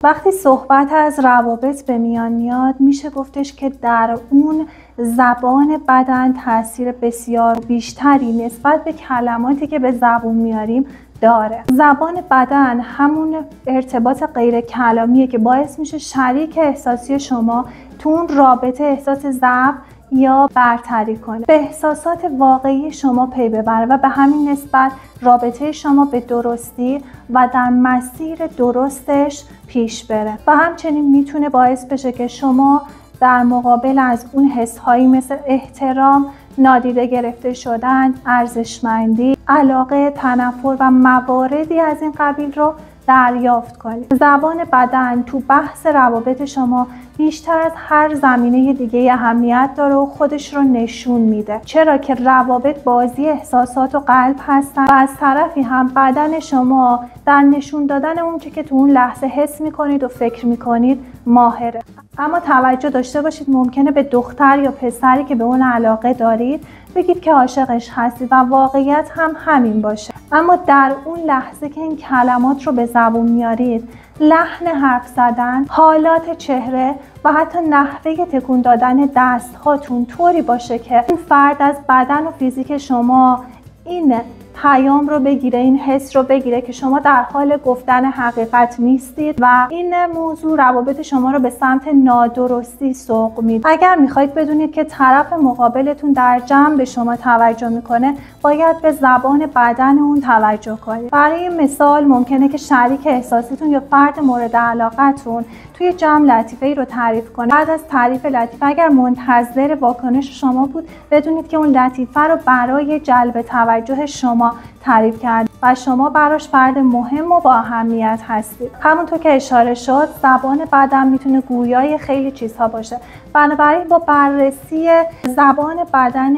وقتی صحبت از روابط به میان میاد میشه گفتش که در اون زبان بدن تاثیر بسیار بیشتری نسبت به کلماتی که به زبون میاریم داره. زبان بدن همون ارتباط غیر کلامیه که باعث میشه شریک احساسی شما تو اون رابطه احساس ضعف یا برتری کنه، به احساسات واقعی شما پی ببره و به همین نسبت رابطه شما به درستی و در مسیر درستش پیش بره. و همچنین میتونه باعث بشه که شما در مقابل از اون حس‌هایی مثل احترام، نادیده گرفته شدن، ارزشمندی، علاقه، تنفر و مواردی از این قبیل رو دریافت کنید. زبان بدن تو بحث روابط شما بیشتر از هر زمینه دیگه اهمیت داره و خودش رو نشون میده، چرا که روابط بازی احساسات و قلب هستن و از طرفی هم بدن شما در نشون دادن اون چه که تو اون لحظه حس میکنید و فکر میکنید ماهره. اما توجه داشته باشید، ممکنه به دختر یا پسری که به اون علاقه دارید بگید که عاشقش هستید و واقعیت هم همین باشه، اما در اون لحظه که این کلمات رو به زبون میارید، لحن حرف زدن، حالات چهره و حتی نحوه تکون دادن دست هاتون طوری باشه که این فرد از بدن و فیزیک شما این پیام رو بگیره، این حس رو بگیره که شما در حال گفتن حقیقت نیستید و این موضوع روابط شما رو به سمت نادرستی سوق میده. اگر میخواید بدونید که طرف مقابلتون در جمع به شما توجه میکنه، باید به زبان بدن اون توجه کنید. برای مثال ممکنه که شریک احساسیتون یا فرد مورد علاقتون توی جمع لطیفه‌ای رو تعریف کنه. بعد از تعریف لطیفه اگر منتظر واکنش شما بود، بدونید که اون لطیفه رو برای جلب توجه شما تعریف کرد و شما براش فرد مهم و با اهمیت هستید. همونطور که اشاره شد، زبان بدن میتونه گویای خیلی چیزها باشه. بنابراین با بررسی زبان بدن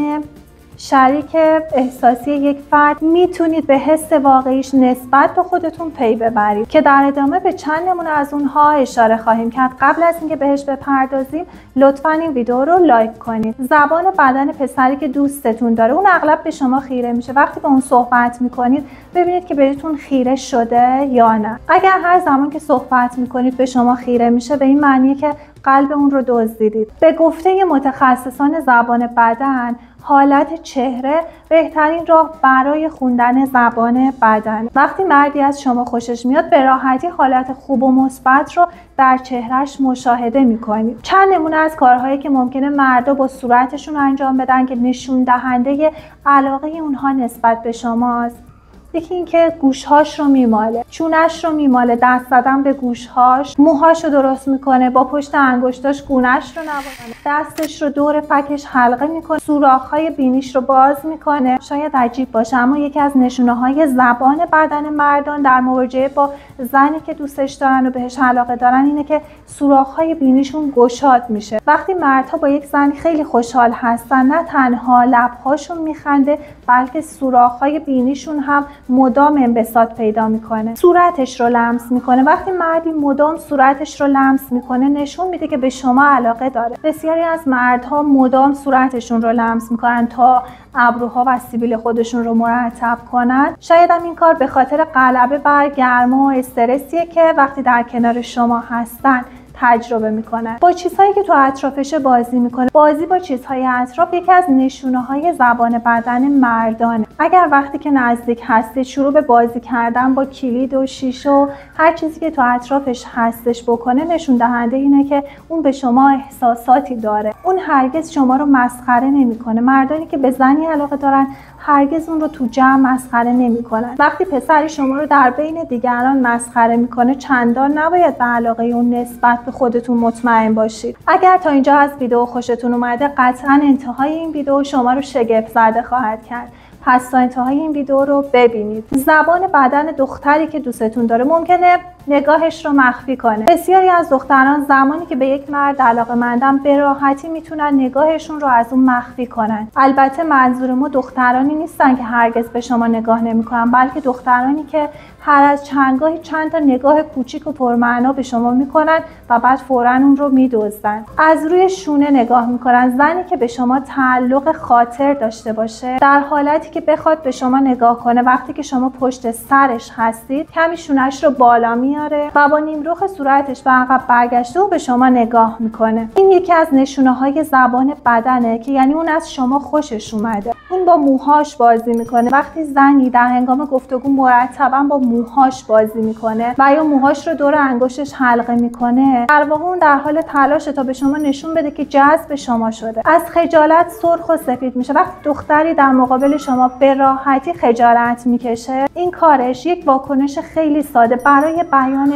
شریک احساسی یک فرد میتونید به حس واقعیش نسبت به خودتون پی ببرید که در ادامه به چند نمونه از اونها اشاره خواهیم کرد. قبل از اینکه بهش بپردازیم، لطفاً این ویدیو رو لایک کنید. زبان بدن پسری که دوستتون داره، اون اغلب به شما خیره میشه. وقتی با اون صحبت میکنید، ببینید که بهتون خیره شده یا نه. اگر هر زمان که صحبت میکنید به شما خیره میشه، به این معنیه که قلب اون رو دزدیدید. به گفته متخصصان زبان بدن، حالت چهره بهترین راه برای خوندن زبان بدن. وقتی مردی از شما خوشش میاد، به راحتی حالت خوب و مثبت رو در چهرهش مشاهده میکنید. چند نمونه از کارهایی که ممکنه مردا با صورتشون انجام بدن که نشون دهنده علاقه اونها نسبت به شماست. یکی این که گوشهاش رو میماله، چونش رو میماله، دست زدن به گوشهاش، موهاش رو درست میکنه، با پشت انگشتاش گونه‌اش رو نوازنه، دستش رو دور فکش حلقه میکنه، سوراخ‌های بینیش رو باز میکنه. شاید عجیب باشه، اما یکی از نشونه‌های زبان بدن مردان در مواجهه با زنی که دوستش دارن و بهش علاقه دارن اینه که سوراخ‌های بینیشون گشاد میشه. وقتی مردها با یک زن خیلی خوشحال هستن، نه تنها لب‌هاشون میخنده، بلکه سوراخ‌های بینیشون هم مدام انبساط پیدا میکنه. صورتش رو لمس میکنه. وقتی مردی مدام صورتش رو لمس میکنه، نشون میده که به شما علاقه داره. بسیاری از مردها مدام صورتشون رو لمس میکنن تا ابروها و سیبیل خودشون رو مرتب کنن. شاید هم این کار به خاطر غلبه بر گرما و استرسیه که وقتی در کنار شما هستن تجربه میکنن. با چیزهایی که تو اطرافش بازی میکنه. بازی با چیزهای اطراف یکی از نشونه‌های زبان بدن مردانه. اگر وقتی که نزدیک هستید شروع به بازی کردن با کلید و شیشه و هر چیزی که تو اطرافش هستش بکنه، نشون دهنده اینه که اون به شما احساساتی داره. اون هرگز شما رو مسخره نمیکنه. مردانی که به زنی علاقه دارن هرگز اون رو تو جمع مسخره نمیکنن. وقتی پسری شما رو در بین دیگران مسخره میکنه، چندان نباید به علاقه اون نسبت به خودتون مطمئن باشید. اگر تا اینجا از ویدیو خوشتون اومده، قطعا انتهای این ویدیو شما رو شگفت زده خواهد کرد. پس تا انتهای این ویدیو رو ببینید. زبان بدن دختری که دوستتون داره ممکنه نگاهش رو مخفی کنه. بسیاری از دختران زمانی که به یک مرد علاقه‌مندن، به راحتی میتونن نگاهشون رو از اون مخفی کنن. البته منظور ما دخترانی نیستن که هرگز به شما نگاه نمیکنن، بلکه دخترانی که هر از چندگاهی چند تا نگاه کوچیک و پرمعنا به شما میکنن و بعد فوراً اون رو میدزدن. از روی شونه نگاه میکنن. زنی که به شما تعلق خاطر داشته باشه، در حالتی که بخواد به شما نگاه کنه، وقتی که شما پشت سرش هستید، کمی شونه‌اش رو بالا میاره میاره و با نیمرخ صورتش به عقب برگشته و به شما نگاه میکنه. این یکی از نشونه های زبان بدنه که یعنی اون از شما خوشش اومده. اون با موهاش بازی میکنه. وقتی زنی در هنگام گفتگو مرتبا با موهاش بازی میکنه و یا موهاش رو دور انگشتش حلقه میکنه، در واقع اون در حال تلاشه تا به شما نشون بده که جذب شما شده. از خجالت سرخ و سفید میشه. وقتی دختری در مقابل شما به راحتی خجالت میکشه، این کارش یک واکنش خیلی ساده برای بیان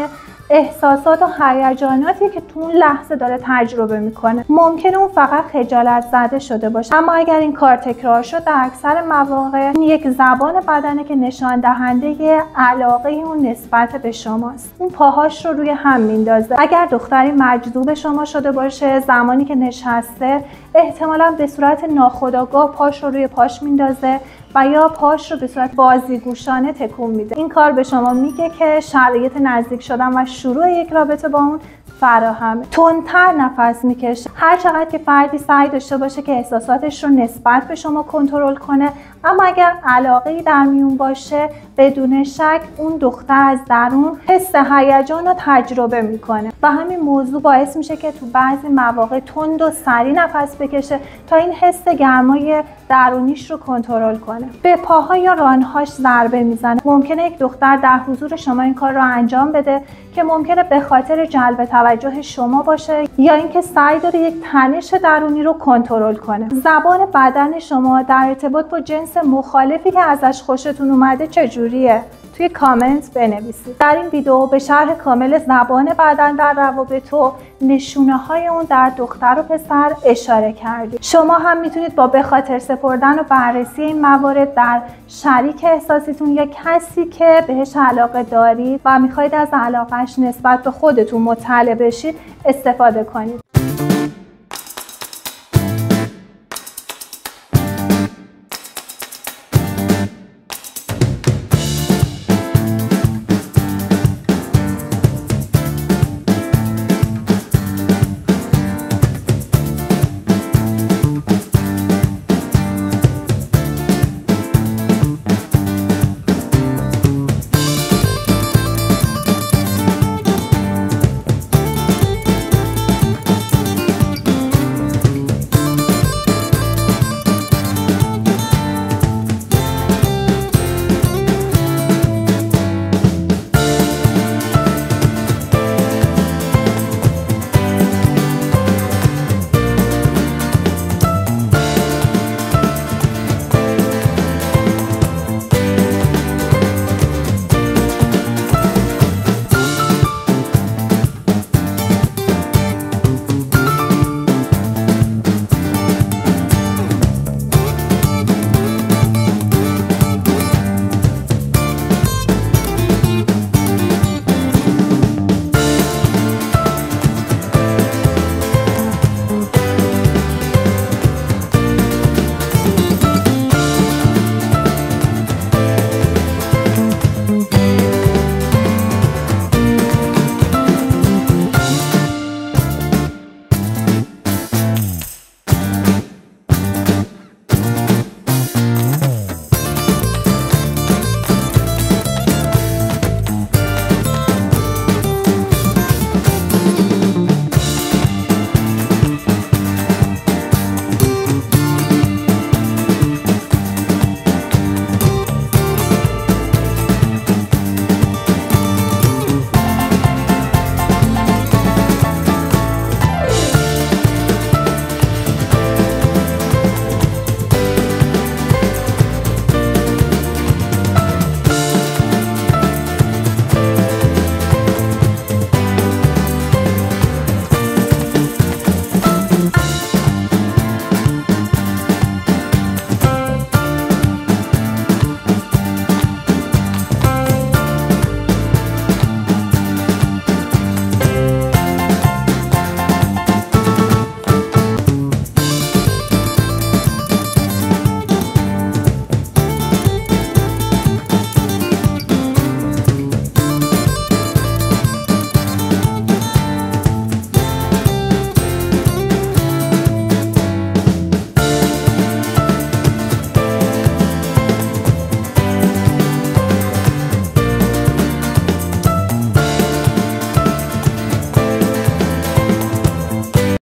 احساسات و هیجاناتی که تو اون لحظه داره تجربه میکنه. ممکنه اون فقط خجالت زده شده باشه، اما اگر این کار تکرار شد در اکثر مواقع این یک زبان بدنه که نشان دهنده علاقه اون نسبت به شماست. اون پاهاش رو روی هم میندازه. اگر دختری مجذوب شما شده باشه، زمانی که نشسته احتمالاً به صورت ناخودآگاه پاش رو روی پاش میندازه و یا پاش رو به صورت بازیگوشانه تکون میده. این کار به شما میگه که شرایط نزدیک شدن و شروع یک رابطه با اون فراهمه. تندتر نفس میکشه. هر چقدر که فردی سعی داشته باشه که احساساتش رو نسبت به شما کنترل کنه، اما اگر علاقه‌ای در میون باشه، بدون شک اون دختر از درون حس هیجان رو تجربه میکنه و همین موضوع باعث میشه که تو بعضی مواقع تند و سریع نفس بکشه تا این حس گرمای درونیش رو کنترل کنه. به پاها یا رانهاش ضربه میزنه. ممکنه یک دختر در حضور شما این کار رو انجام بده که ممکنه به خاطر جلب توجه شما باشه یا اینکه سعی داره یک تنش درونی رو کنترل کنه. زبان بدن شما در ارتباط با جنس مخالفی که ازش خوشتون اومده چجوریه؟ توی کامنت بنویسید. در این ویدیو به شرح کامل زبان بدن در روابط و نشونه های اون در دختر و پسر اشاره کردیم. شما هم میتونید با به خاطر سپردن و بررسی این موارد در شریک احساسیتون یا کسی که بهش علاقه دارید و میخواید از علاقهش نسبت به خودتون مطلع بشید استفاده کنید.